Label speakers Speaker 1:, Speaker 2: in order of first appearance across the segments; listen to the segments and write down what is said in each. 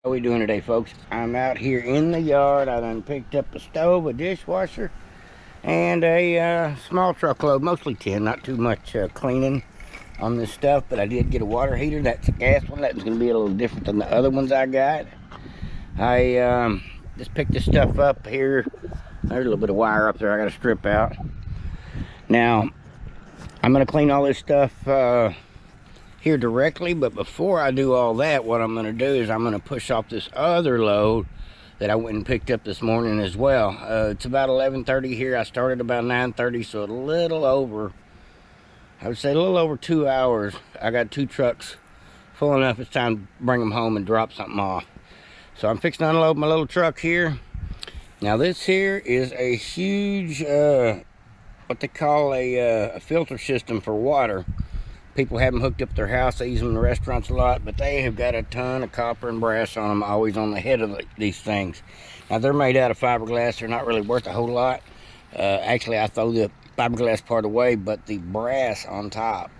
Speaker 1: How we doing today, folks? I'm out here in the yard. I done picked up a stove, a dishwasher, and a small truckload, mostly 10, not too much cleaning on this stuff, but I did get a water heater. That's a gas one. That's going to be a little different than the other ones I got. I just picked this stuff up here. There's a little bit of wire up there I got to strip out. Now, I'm going to clean all this stuff here directly, but before I do all that, what I'm going to do is I'm going to push off this other load that I went and picked up this morning as well. It's about 11:30 here. I started about 9:30, so a little over, I would say a little over 2 hours. I got 2 trucks full enough. It's time to bring them home and drop something off. So I'm fixing to unload my little truck here. Now this here is a huge what they call a filter system for water. People have them hooked up at their house. They use them in the restaurants a lot, but they have got a ton of copper and brass on them, always on the head of these things. Now, they're made out of fiberglass. They're not really worth a whole lot. Actually, I throw the fiberglass part away, but the brass on top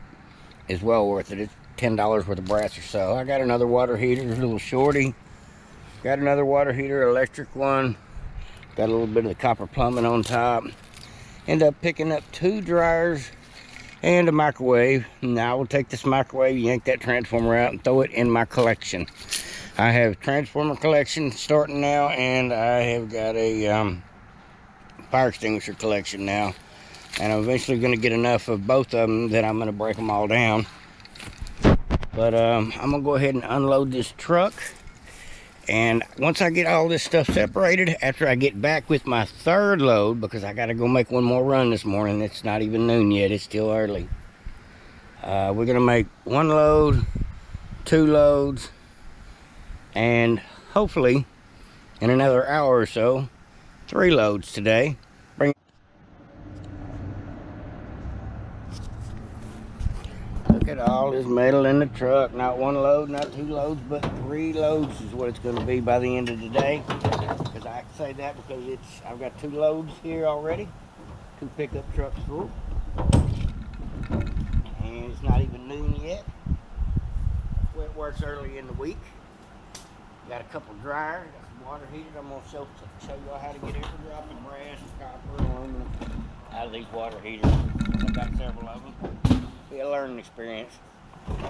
Speaker 1: is well worth it. It's $10 worth of brass or so. I got another water heater, a little shorty. Got another water heater, electric one. Got a little bit of the copper plumbing on top. End up picking up 2 dryers and a microwave. Now I will take this microwave, yank that transformer out, and throw it in my collection. I have transformer collection starting now, and I have got a fire extinguisher collection now. And I'm eventually going to get enough of both of them that I'm going to break them all down. But I'm going to go ahead and unload this truck. And once I get all this stuff separated, after I get back with my 3rd load, because I got to go make one more run this morning. It's not even noon yet. It's still early. We're going to make 1 load, 2 loads, and hopefully in another hour or so, 3 loads today. Look at all this metal in the truck. Not 1 load, not 2 loads, but 3 loads is what it's going to be by the end of the day. Because I can say that because I've got 2 loads here already. 2 pickup trucks full. And it's not even noon yet. That's where it works early in the week. Got a couple dryers, got some water heaters. I'm going to show you all how to get every drop of brass, copper, aluminum out of these water heaters. I've got several of them. Be a learning experience.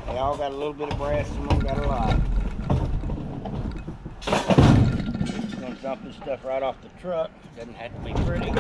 Speaker 1: They all got a little bit of brass, some of them got a lot. I'm gonna dump this stuff right off the truck. Doesn't have to be pretty.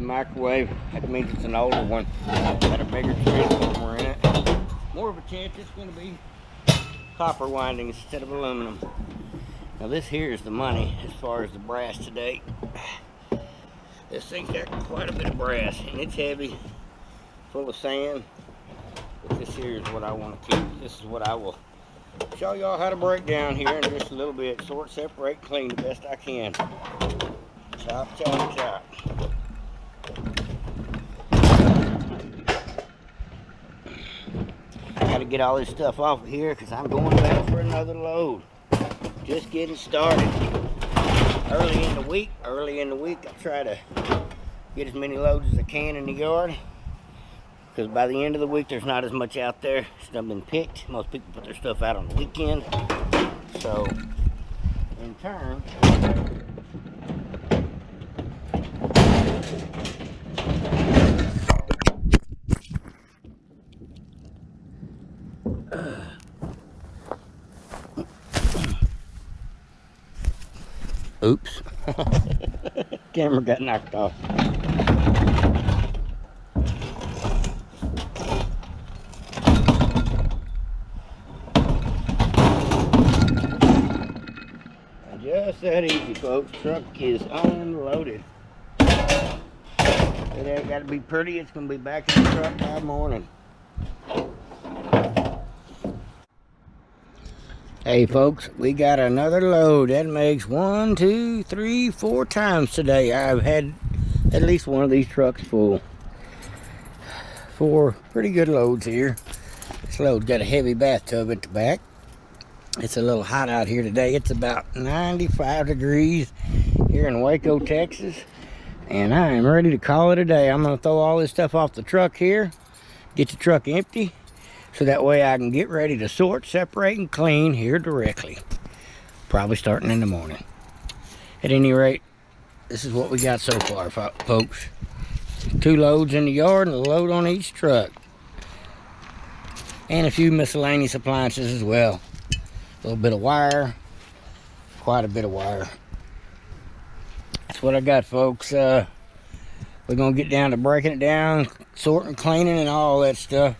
Speaker 1: Microwave, that means it's an older one. Got a bigger transformer in it. More of a chance it's going to be copper windings instead of aluminum. Now this here is the money as far as the brass today. This thing's got quite a bit of brass and it's heavy, full of sand. But this here is what I want to keep. This is what I will show y'all how to break down here in just a little bit. Sort, separate, clean the best I can. Chop, chop, chop. Gotta get all this stuff off of here because I'm going back for another load. Just getting started. Early in the week, I try to get as many loads as I can in the yard because by the end of the week there's not as much out there. Stuff been picked. Most people put their stuff out on the weekend. So in turn, oops. Camera got knocked off. Just that easy, folks. Truck is unloaded. It ain't got to be pretty. It's going to be back in the truck by morning. Hey folks, we got another load. That makes 1, 2, 3, 4 times today I've had at least one of these trucks full. 4 pretty good loads here. This load's got a heavy bathtub at the back. It's a little hot out here today. It's about 95 degrees here in Waco, Texas. And I am ready to call it a day. I'm going to throw all this stuff off the truck here, get the truck empty, so that way I can get ready to sort, separate, and clean here directly. Probably starting in the morning. At any rate, this is what we got so far, folks. 2 loads in the yard and a load on each truck. And a few miscellaneous appliances as well. A little bit of wire. Quite a bit of wire. That's what I got, folks. We're going to get down to breaking it down, sorting, cleaning, and all that stuff.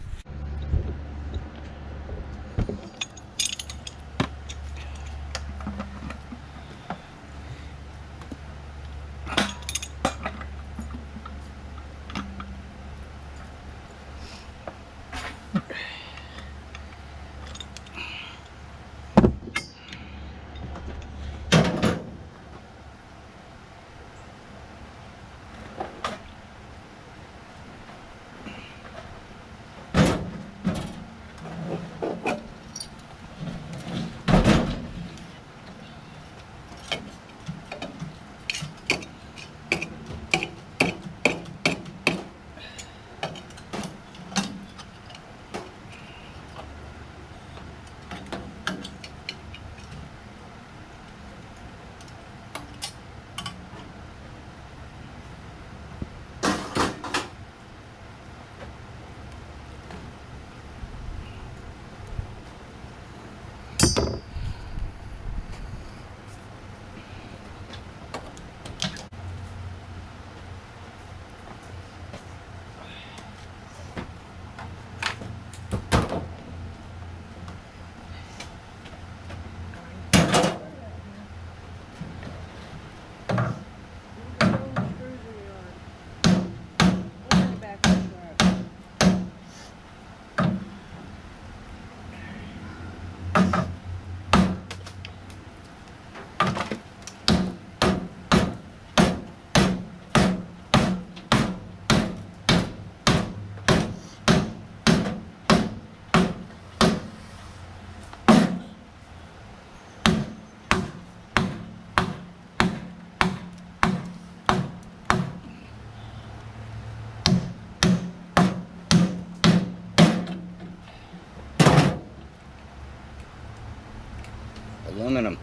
Speaker 1: Aluminum.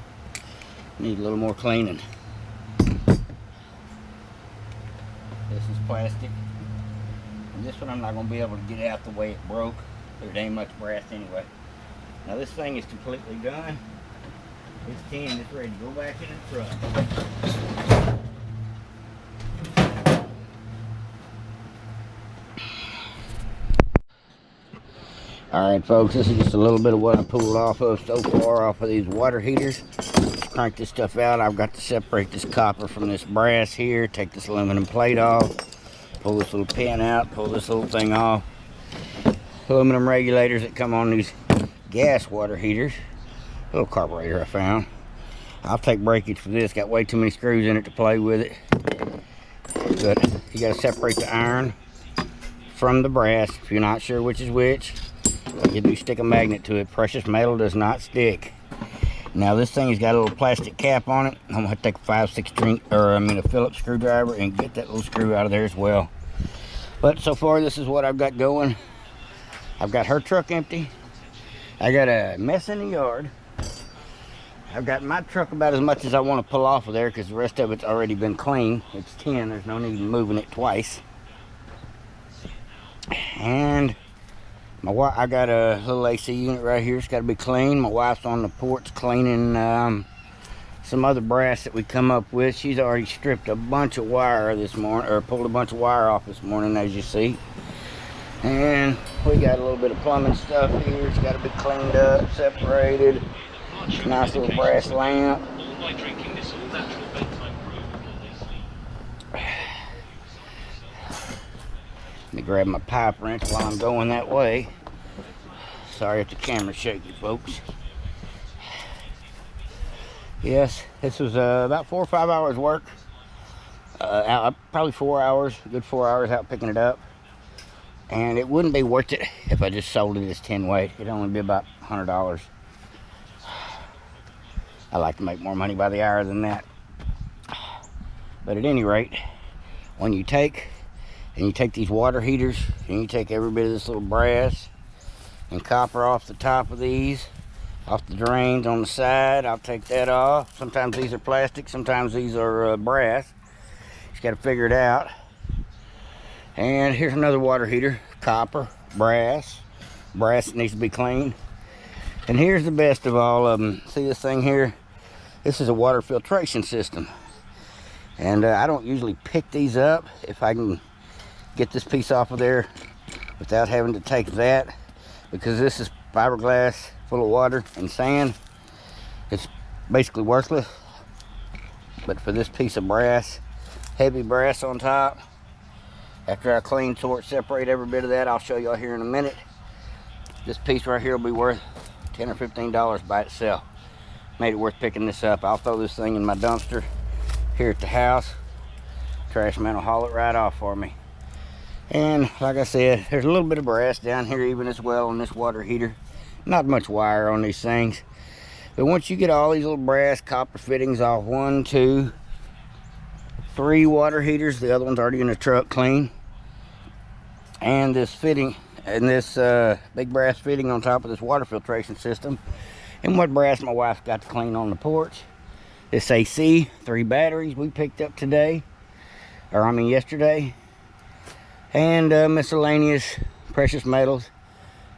Speaker 1: Need a little more cleaning. This is plastic. And this one I'm not going to be able to get out the way it broke. There ain't much brass anyway. Now this thing is completely done. It's 10. It's ready to go back in the truck. Alright folks, this is just a little bit of what I pulled off of so far off of these water heaters. Let's crank this stuff out. I've got to separate this copper from this brass here, take this aluminum plate off, pull this little pin out, pull this little thing off. Aluminum regulators that come on these gas water heaters. A little carburetor I found. I'll take breakage for this, got way too many screws in it to play with it. But you got to separate the iron from the brass. If you're not sure which is which, you do stick a magnet to it. Precious metal does not stick. Now this thing's got a little plastic cap on it. I'm gonna have to take a 5/6 string, or a Phillips screwdriver, and get that little screw out of there as well. But so far, this is what I've got going. I've got her truck empty. I got a mess in the yard. I've got my truck about as much as I want to pull off of there, because the rest of it's already been cleaned. It's 10. There's no need in moving it twice. And I got a little AC unit right here. It's got to be cleaned. My wife's on the porch cleaning some other brass that we come up with. She's already stripped a bunch of wire this morning, or pulled a bunch of wire off this morning, as you see. And we got a little bit of plumbing stuff here. It's got to be cleaned up, separated. Nice little brass lamp. Let me grab my pipe wrench while I'm going that way. Sorry if the camera's shaky, folks. Yes, this was about 4 or 5 hours work. Probably 4 hours, a good 4 hours out picking it up. And it wouldn't be worth it if I just sold it as 10 weight. It'd only be about $100. I like to make more money by the hour than that. But at any rate, when you take these water heaters and you take every bit of this little brass and copper off the top of these, off the drains on the side, I'll take that off. Sometimes these are plastic, sometimes these are brass. Just got to figure it out. And here's another water heater, copper, brass that needs to be cleaned. And here's the best of all of them. See this thing here? This is a water filtration system. And I don't usually pick these up if I can get this piece off of there without having to take that, because this is fiberglass full of water and sand. It's basically worthless. But for this piece of brass, heavy brass on top, after I clean, sort, separate every bit of that, I'll show y'all here in a minute. This piece right here will be worth $10 or $15 by itself. Made it worth picking this up. I'll throw this thing in my dumpster here at the house. Trash man will haul it right off for me. And like I said, there's a little bit of brass down here even as well on this water heater. Not much wire on these things. But once you get all these little brass copper fittings off, 1, 2, 3 water heaters, the other one's already in the truck clean, and this fitting and this big brass fitting on top of this water filtration system, and what brass my wife got to clean on the porch. This AC, 3 batteries we picked up today, or I mean yesterday, and miscellaneous precious metals,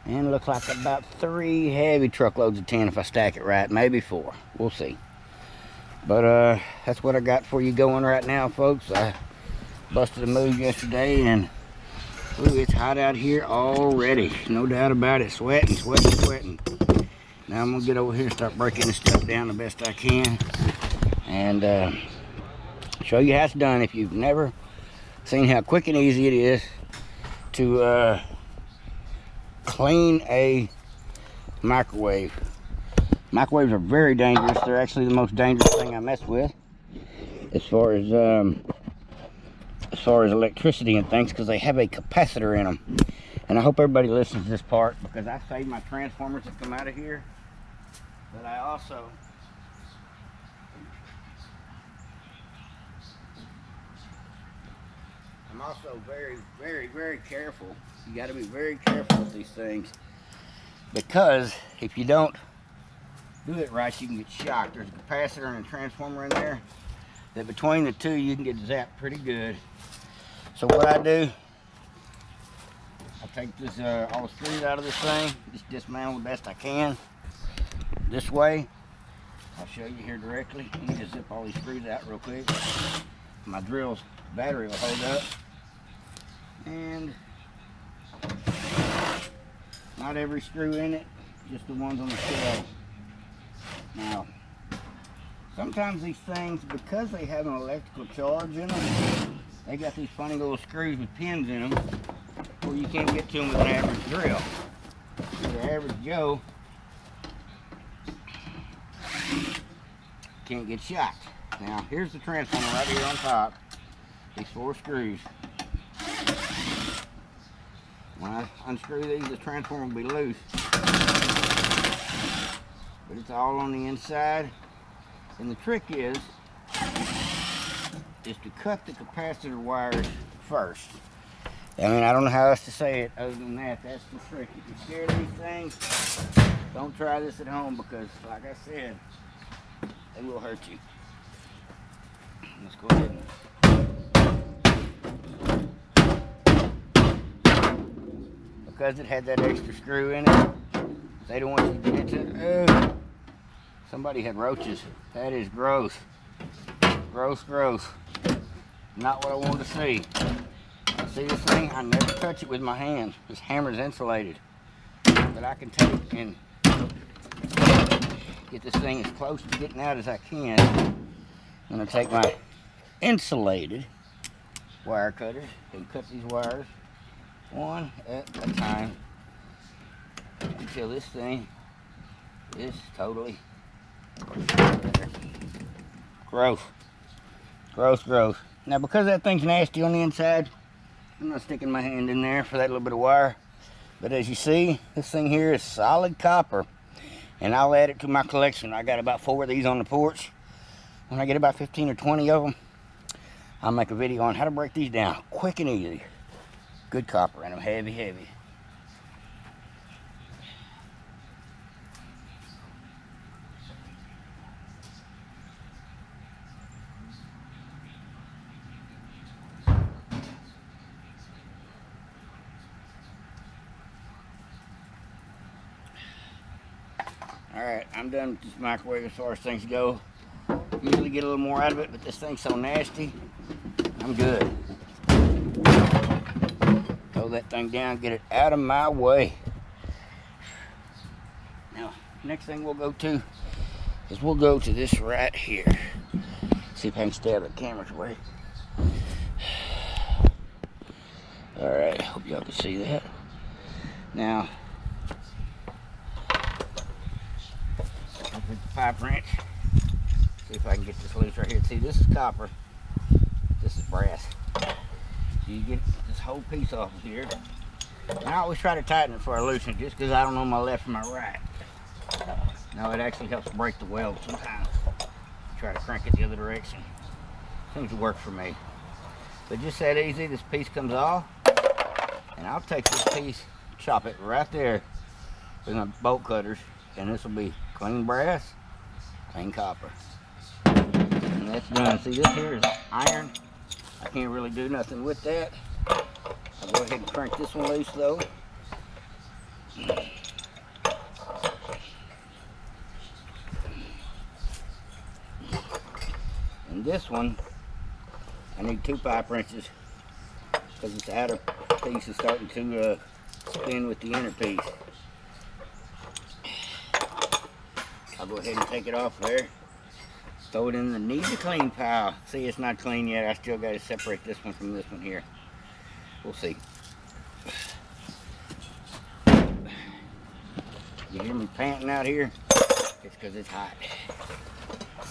Speaker 1: and looks like about 3 heavy truckloads of tin if I stack it right, maybe 4, we'll see. But that's what I got for you going right now, folks. I busted a move yesterday, and ooh, it's hot out here already, no doubt about it. Sweating. Now I'm gonna get over here and start breaking this stuff down the best I can, and show you how it's done. If you've never seen how quick and easy it is to clean a microwave. Microwaves are very dangerous. They're actually the most dangerous thing I mess with as far as electricity and things, because they have a capacitor in them. And I hope everybody listens to this part, because I saved my transformers that come out of here, but I'm also very, very, very careful. You got to be very careful with these things, because if you don't do it right, you can get shocked. There's a capacitor and a transformer in there that between the two you can get zapped pretty good. So what I do, I take this all the screws out of this thing, just dismantle the best I can this way. I'll show you here directly. Let me just zip all these screws out real quick. My drill's battery will hold up, and not every screw in it, just the ones on the shell. Now, sometimes these things, because they have an electrical charge in them, they got these funny little screws with pins in them where you can't get to them with an average drill. The average Joe can't get shot. Now, here's the transformer right here on top. These 4 screws. When I unscrew these, the transformer will be loose. But it's all on the inside, and the trick is to cut the capacitor wires first. I mean, I don't know how else to say it other than that. That's the trick. If you're scared of these things, don't try this at home, because like I said, they will hurt you. Let's go ahead and, because it had that extra screw in it, they don't want you to get into it. Oh, somebody had roaches. That is gross. Gross, gross. Not what I wanted to see. See this thing? I never touch it with my hands. This hammer's insulated. But I can take and get this thing as close to getting out as I can. I'm going to take my insulated wire cutter and cut these wires one at a time until this thing is totally there. Gross. Gross, gross. Now, because that thing's nasty on the inside, I'm not sticking my hand in there for that little bit of wire. But as you see, this thing here is solid copper. And I'll add it to my collection. I got about 4 of these on the porch. When I get about 15 or 20 of them, I'll make a video on how to break these down quick and easy. Good copper in them, heavy, heavy. Alright, I'm done with this microwave as far as things go. Usually get a little more out of it, but this thing's so nasty, I'm good. Throw that thing down, get it out of my way. Now, next thing we'll go to is we'll go to this right here. See if I can stay out of the camera's way. Alright, hope y'all can see that. Now, with the 5 wrench, see if I can get this loose right here. See, this is copper, this is brass. So you get this whole piece off of here. And I always try to tighten it before I loosen it, just because I don't know my left from my right. Now, it actually helps break the weld sometimes. Try to crank it the other direction. Seems to work for me. But just that easy, this piece comes off, and I'll take this piece, chop it right there with my bolt cutters, and this will be clean brass, clean copper. And that's done. See, this here is iron. I can't really do nothing with that. I'll go ahead and crank this one loose though. And this one, I need 2 pipe wrenches because this outer piece is starting to spin with the inner piece. I'll go ahead and take it off there. Throw it in the need to clean pile. See, it's not clean yet. I still got to separate this one from this one here. We'll see. You hear me panting out here? It's because it's hot.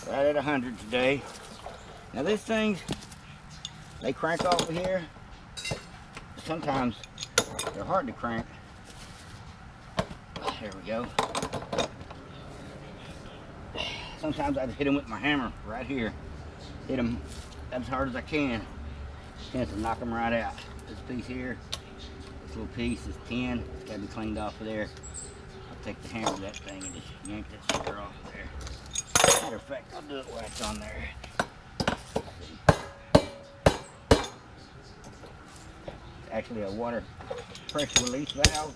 Speaker 1: Right at 100 today. Now these things, they crank off of here. Sometimes they're hard to crank. There we go. Sometimes I hit them with my hammer right here. Hit them as hard as I can. Chance to knock them right out. This piece here, this little piece is 10. It's got to be cleaned off of there. I'll take the hammer of that thing and just yank that sucker off of there. Matter of fact, I'll do it while it's on there. It's actually a water pressure release valve.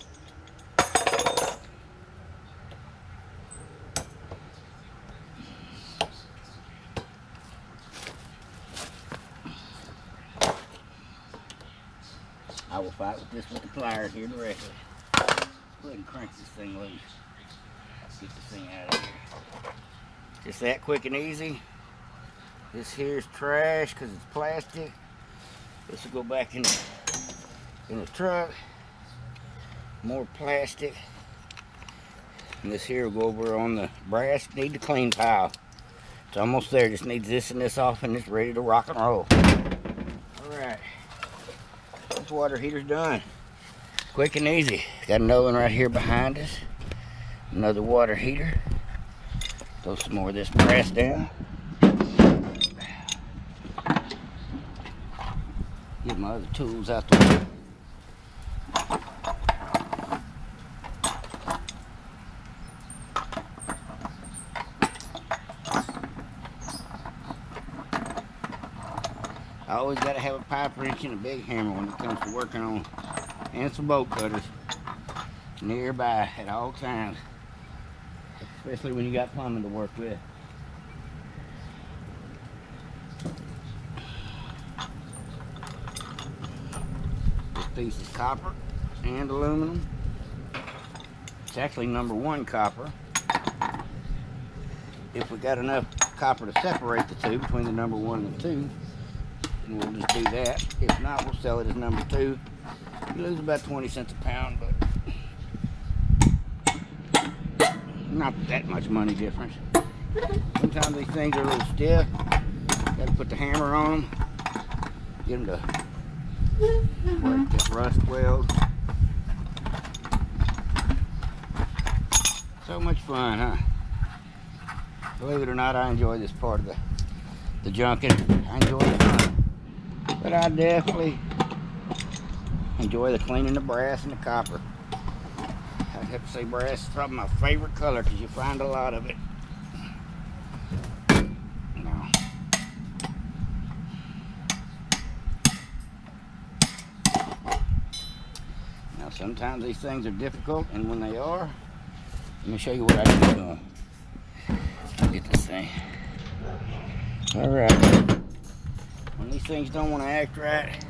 Speaker 1: I will fight with this with the pliers here directly. Go ahead and crank this thing loose. Get this thing out of here. Just that quick and easy. This here is trash because it's plastic. This will go back in the truck. More plastic. And this here will go over on the brass need to clean pile. It's almost there. Just needs this and this off and it's ready to rock and roll. Alright. This water heater's done. Quick and easy. Got another one right here behind us. Another water heater. Throw some more of this brass down. Get my other tools out the way. I always got to have a pipe wrench and a big hammer when it comes to working on, and some bolt cutters nearby at all times, especially when you got plumbing to work with. This piece is copper and aluminum. It's actually #1 copper. If we got enough copper to separate the two, between the #1 and 2, and we'll just do that. If not, we'll sell it as #2 You lose about 20 cents a pound, but not that much money difference. Sometimes these things are a little stiff. Got to put the hammer on them, get them to break that rust weld. So much fun, huh? Believe it or not, I enjoy this part of the junking. I enjoy the fun. But I definitely enjoy the cleaning the brass and the copper. I'd have to say brass is probably my favorite color because you find a lot of it. Now sometimes these things are difficult, and when they are, let me show you what I do to them. Get this thing. Alright. When these things don't want to act right,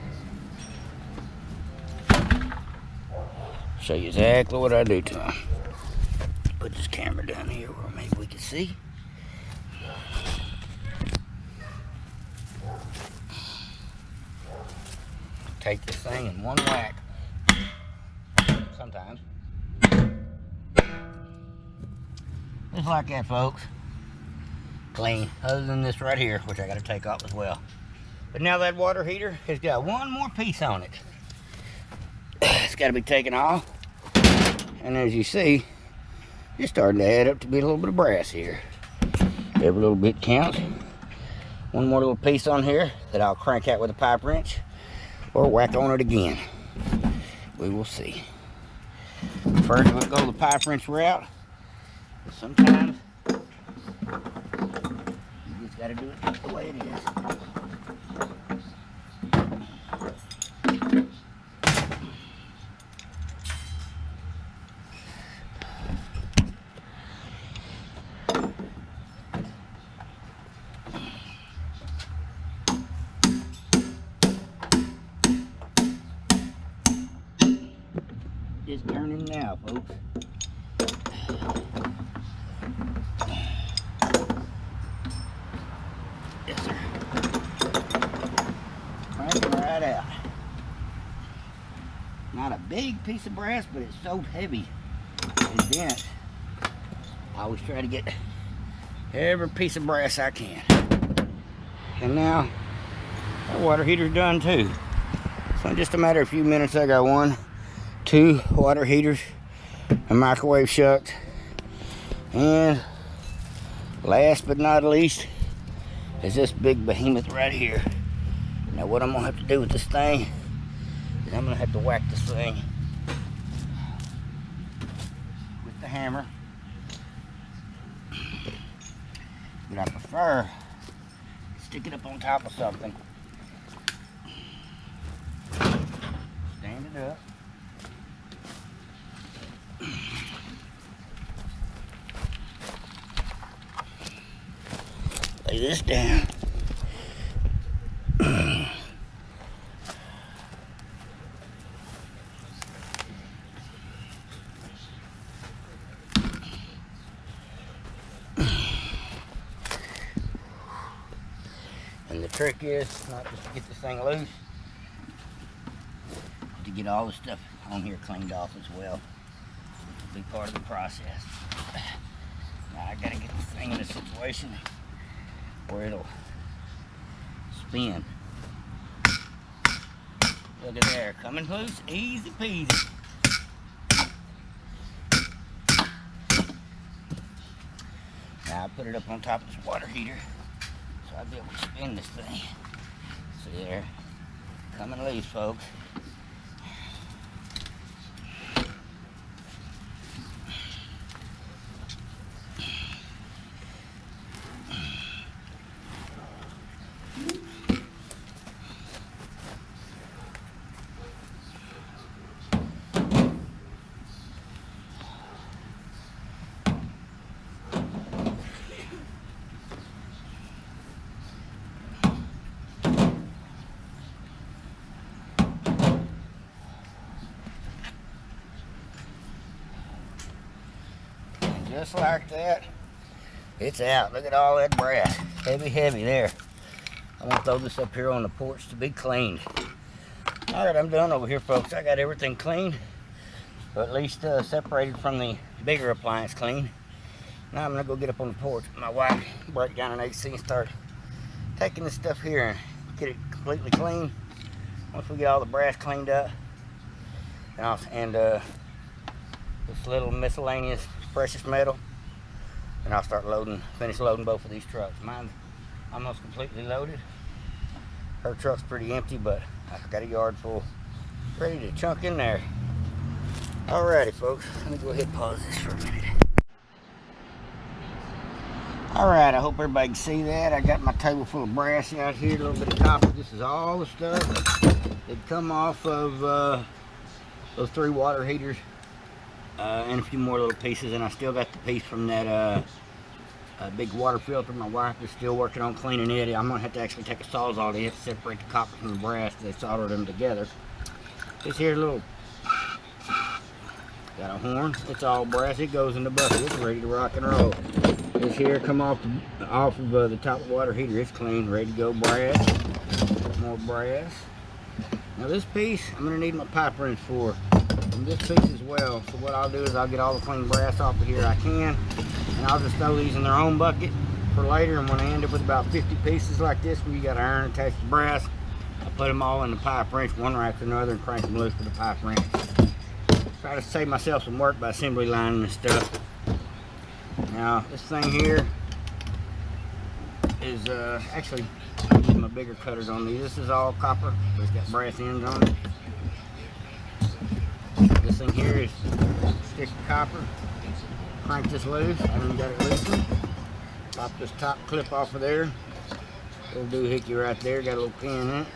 Speaker 1: show you exactly what I do to them. Put this camera down here where maybe we can see. Take this thing in one whack. Sometimes. Just like that, folks. Clean. Other than this right here, which I got to take off as well. But now that water heater has got one more piece on it. It's got to be taken off. And as you see, it's starting to add up to be a little bit of brass here. Every little bit counts. One more little piece on here that I'll crank out with a pipe wrench or whack on it again. We will see. First, we'll go the pipe wrench route. But sometimes you just got to do it the way it is. Just turning now, folks. Yes, sir. Crank it right out. Not a big piece of brass, but it's so heavy and dense. I always try to get every piece of brass I can. And now, our water heater's done too. So in just a matter of a few minutes, I got 1, 2 water heaters, a microwave shucked, and last but not least is this big behemoth right here. Now what I'm gonna have to do with this thing is I'm gonna have to whack this thing with the hammer. But I prefer to stick it up on top of something. Stand it up. Lay this down. And the trick is not just to get this thing loose, but to get all the stuff on here cleaned off as well. It'll be part of the process. Now I gotta get this thing in a situation where it'll spin. Look at there, coming loose, easy peasy. Now I put it up on top of this water heater so I'll be able to spin this thing. See there, coming loose, folks. Just like that, it's out. Look at all that brass. Heavy, heavy there. I'm gonna throw this up here on the porch to be cleaned. Alright, I'm done over here, folks. I got everything clean, or at least separated from the bigger appliance clean. Now I'm gonna go get up on the porch. My wife break down an AC and start taking this stuff here and get it completely clean. Once we get all the brass cleaned up, and this little miscellaneous precious metal, and I'll start finish loading both of these trucks. Mine's almost completely loaded. Her truck's pretty empty, but I've got a yard full ready to chunk in there. Alrighty, folks, let me go ahead and pause this for a minute. Alright, I hope everybody can see that. I got my table full of brass out here, a little bit of copper. This is all the stuff that come off of those 3 water heaters, and a few more little pieces. And I still got the piece from that big water filter. My wife is still working on cleaning it. I'm going to have to actually take a sawzall to separate the copper from the brass. They soldered them together. This here little, got a horn. It's all brass. It goes in the bucket. It's ready to rock and roll. This here come off of the top water heater. It's clean, ready to go. Brass, more brass. Now this piece, I'm gonna need my pipe wrench for, and this piece as well. So what I'll do is I'll get all the clean brass off of here I can, and I'll just throw these in their own bucket for later. And when I end up with about 50 pieces like this, where you got iron attached to brass, I'll put them all in the pipe wrench, one right after another, and crank them loose with the pipe wrench. Try to save myself some work by assembly lining this stuff. Now this thing here is actually, I'll use my bigger cutters on these. This is all copper, but it's got brass ends on it. This thing here is a stick of copper. Crank this loose. I haven't got it loosened. Pop this top clip off of there. Little doohickey right there, got a little pin in it.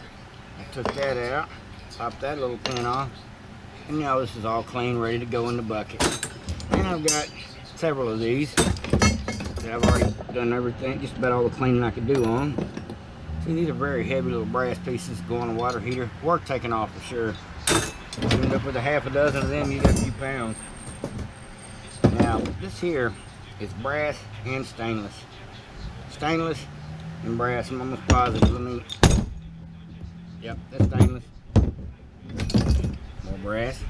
Speaker 1: I took that out. Pop that little pin off. And now this is all clean, ready to go in the bucket. And I've got several of these that I've already done everything, just about all the cleaning I could do on. See, these are very heavy little brass pieces go on a water heater. Worth taking off for sure. You end up with a half a dozen of them, you got a few pounds. Now, this here is brass and stainless. Stainless and brass, I'm almost positive. Let me, yep, that's stainless. More brass.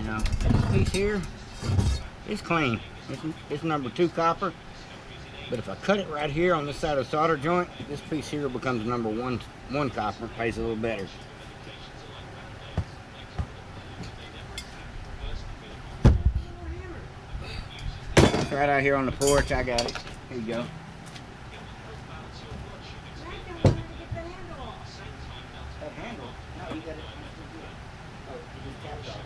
Speaker 1: Now, this piece here, it's clean. It's number 2 copper, but if I cut it right here on this side of the solder joint, this piece here becomes number one copper. It pays a little better. It's right out here on the porch. I got it. Here you go. That handle? No, you got it. Oh, you just tapped off.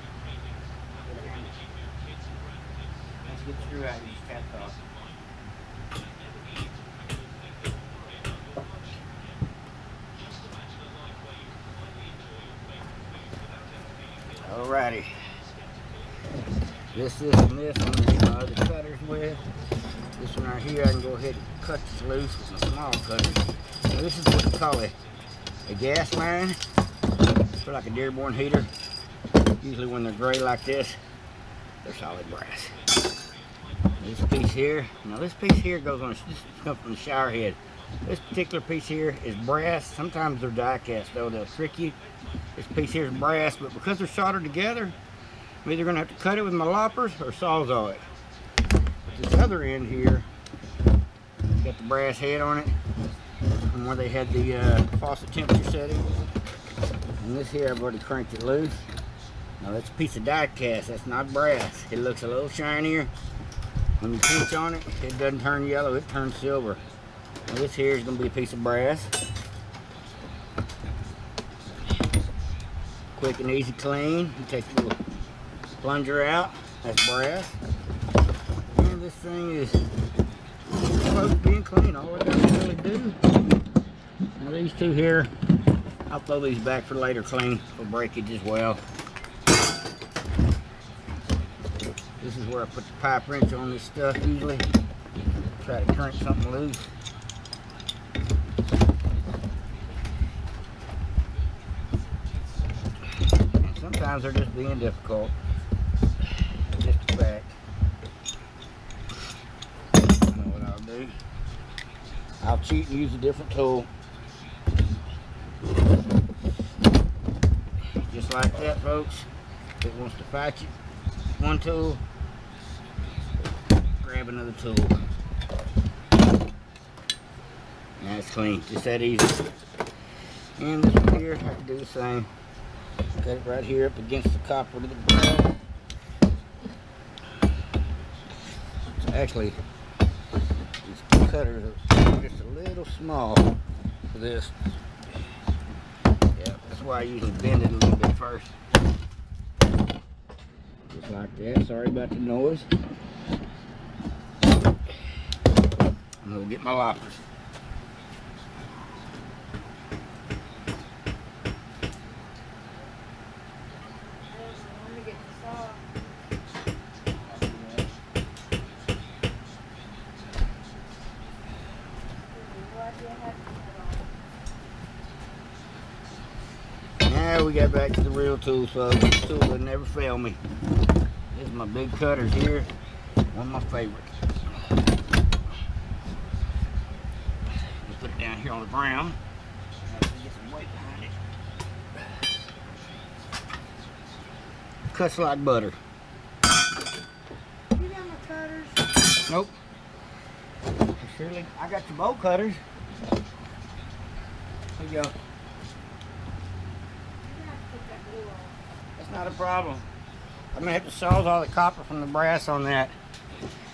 Speaker 1: Let's get the screw out. You just tapped off. Alrighty. This I'm gonna get my other cutters with. This one right here, I can go ahead and cut this loose with my small cutters. Now this is what we call a gas line. For like a Dearborn heater. Usually when they're gray like this, they're solid brass. This piece here, now this piece here goes on, this comes from the shower head. This particular piece here is brass. Sometimes they're die cast though, they'll trick you. This piece here is brass, but because they're soldered together, I'm either gonna have to cut it with my loppers or sawzall it. But this other end here, got the brass head on it, from where they had the faucet temperature setting. And this here, I've already cranked it loose. Now that's a piece of die cast, that's not brass. It looks a little shinier. When you pinch on it, it doesn't turn yellow, it turns silver. Now this here is going to be a piece of brass. Quick and easy clean. You take the little plunger out, that's brass. And this thing is close to being clean, all it does really do. Now these two here, I'll throw these back for later clean for breakage as well. This is where I put the pipe wrench on this stuff usually. Try to crank something loose. And sometimes they're just being difficult. Just a fact. I know what I'll do. I'll cheat and use a different tool. like that, folks. If it wants to fight you, one tool, grab another tool. Now it's clean, just that easy. And this one here, I can do the same. Cut it right here up against the copper to the brass. So actually, these cutters are just a little small for this. Yeah, that's why I usually bend it a little bit first. Just like that. Sorry about the noise. I'm gonna get my loppers. Now we got back to the real tools, folks. This tool will never fail me. This is my big cutters here. One of my favorites. Just put it down here on the ground. Get some weight behind it. Cuts like butter.
Speaker 2: You got my cutters?
Speaker 1: Nope. Surely, I got your bolt cutters. There you go. That's not a problem. I'm gonna have to sawzall the copper from the brass on that.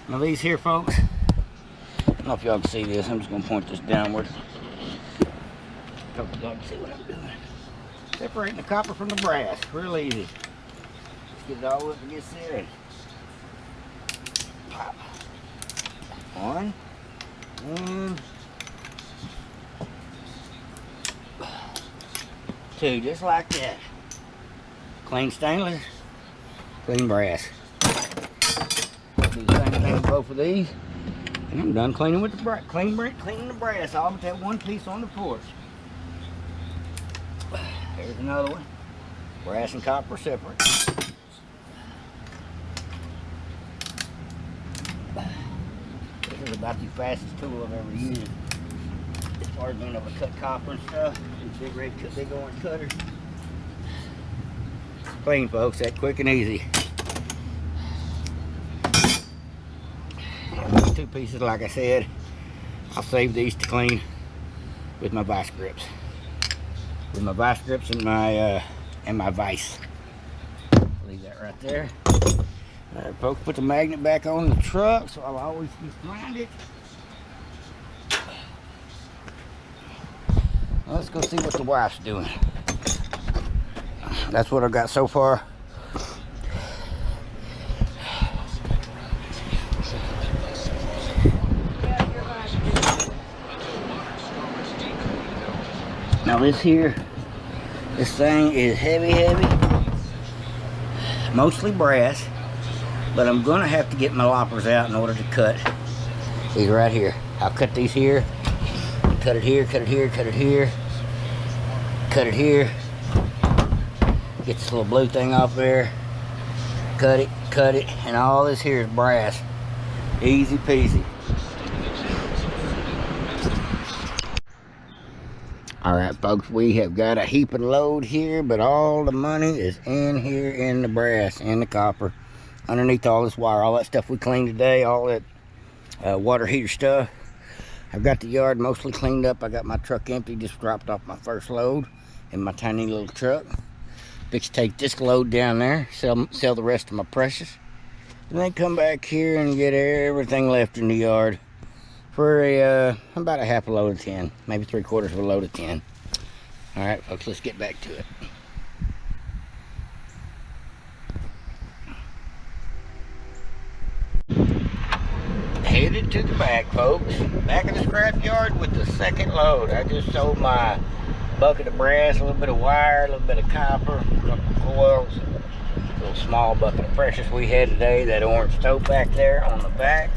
Speaker 1: Now these here, folks, I don't know if y'all can see this. I'm just gonna point this downward. Hope y'all can see what I'm doing. Separating the copper from the brass, real easy. Let's get it all up against there. Pop. One, and two, just like that. Clean stainless, clean brass. Do the same thing with both of these, and I'm done cleaning with the brass. Cleaning the brass, all but that one piece on the porch. There's another one. Brass and copper separate. This is about the fastest tool I've ever used as far as being able to cut copper and stuff. These big orange cutters. Clean, folks, that quick and easy. And these two pieces, like I said, I'll save these to clean with my vice grips. With my vice grips and my vise. Leave that right there. All right, folks, put the magnet back on the truck so I'll always be behind it. Well, let's go see what the wife's doing. That's what I've got so far. Now this thing is heavy, mostly brass, but I'm gonna have to get my loppers out in order to cut these right here. I'll cut these here, cut it here, cut it here, cut it here, cut it here. Get this little blue thing off there, cut it, and all this here is brass. Easy peasy. Alright, folks, we have got a heaping load here, but all the money is in here in the brass and the copper. Underneath all this wire, all that stuff we cleaned today, all that water heater stuff. I've got the yard mostly cleaned up. I got my truck empty, just dropped off my first load in my tiny little truck. Fix to take this load down there, sell the rest of my precious, and then come back here and get everything left in the yard for about a half a load of 10, maybe 3/4 of a load of 10. All right, folks, let's get back to it. Headed to the back, folks. Back in the scrap yard with the second load. I just sold my bucket of brass, a little bit of wire, a little bit of copper, a couple of coils, a little small bucket of precious we had today, that orange tote back there on the back.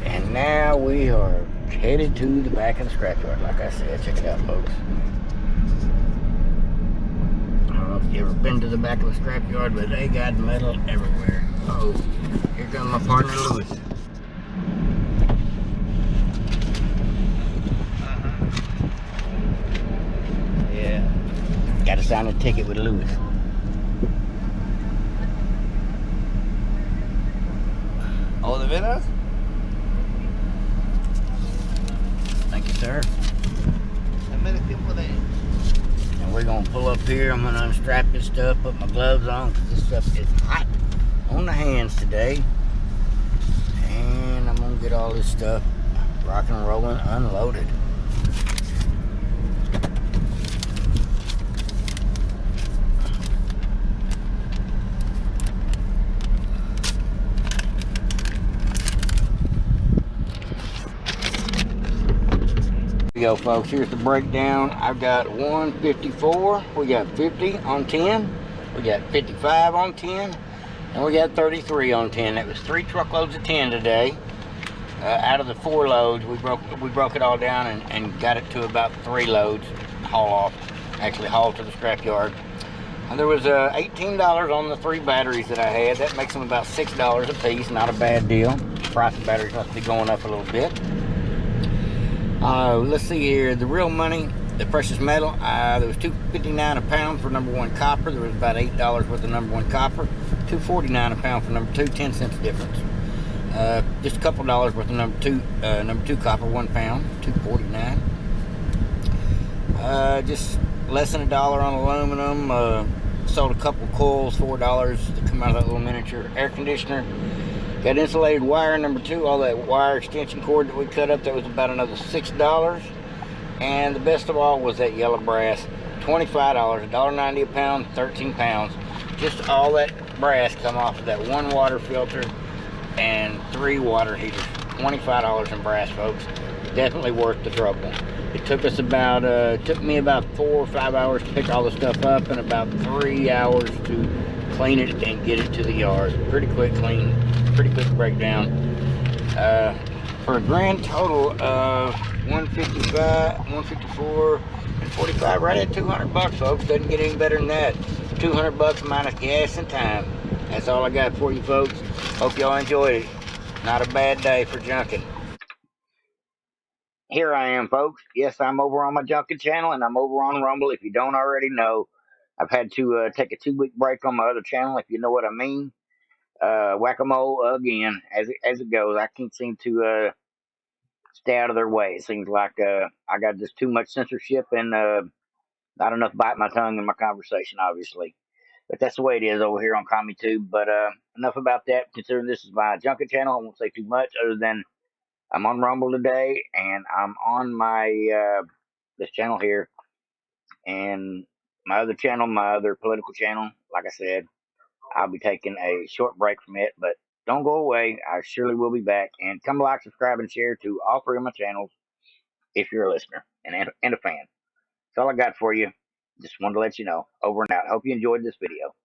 Speaker 1: And now we are headed to the back of the scrap yard, like I said. Check it out, folks. I don't know if you ever been to the back of the scrap yard, but they got metal everywhere. Oh, here comes my partner, Lewis. Yeah, got to sign a ticket with Lewis.
Speaker 3: veras?
Speaker 1: Thank you, sir.
Speaker 3: Dame el tiempo de...
Speaker 1: And we're gonna pull up here. I'm gonna unstrap this stuff, put my gloves on, because this stuff is hot on the hands today. And I'm gonna get all this stuff rocking and rolling, unloaded. Here we go, folks. Here's the breakdown. I've got 154. We got 50 on 10. We got 55 on 10. And we got 33 on 10. That was 3 truckloads of 10 today. Out of the 4 loads, we broke it all down and got it to about 3 loads. Haul off, actually haul to the scrapyard. And there was $18 on the 3 batteries that I had. That makes them about $6 a piece. Not a bad deal. The price of batteries must be going up a little bit. Let's see here. The real money, the precious metal, there was $2.59 a pound for number 1 copper. There was about $8 worth of number 1 copper. $2.49 a pound for number 2, 10 cents difference. Just a couple dollars worth of number two copper, 1 pound, $2.49. Just less than $1 on aluminum. Sold a couple coils, $4 to come out of that little miniature air conditioner. Got insulated wire number 2, all that wire extension cord that we cut up, that was about another $6. And the best of all was that yellow brass, $25, $1.90 a pound, 13 pounds. Just all that brass come off of that 1 water filter and 3 water heaters. $25 in brass, folks. Definitely worth the trouble. It took us about, took me about 4 or 5 hours to pick all the stuff up, and about 3 hours to clean it and get it to the yard. Pretty quick clean, pretty quick breakdown. For a grand total of 155, 154, and 45, right at 200 bucks, folks. Doesn't get any better than that. 200 bucks minus gas and time. That's all I got for you, folks. Hope y'all enjoyed it. Not a bad day for junking. Here I am, folks. Yes, I'm over on my junking channel, and I'm over on Rumble. If you don't already know, I've had to take a 2-week break on my other channel, if you know what I mean. Whack-a-mole again, as it goes. I can't seem to stay out of their way. It seems like I got just too much censorship and not enough bite my tongue in my conversation, obviously. But that's the way it is over here on CommieTube. But enough about that. Considering this is my junket channel, I won't say too much other than I'm on Rumble today, and I'm on my this channel here, and my other channel, my other political channel. Like I said, I'll be taking a short break from it, but don't go away. I surely will be back. And come like, subscribe, and share to all 3 of my channels if you're a listener and a fan. That's all I got for you. Just wanted to let you know. Over and out. Hope you enjoyed this video.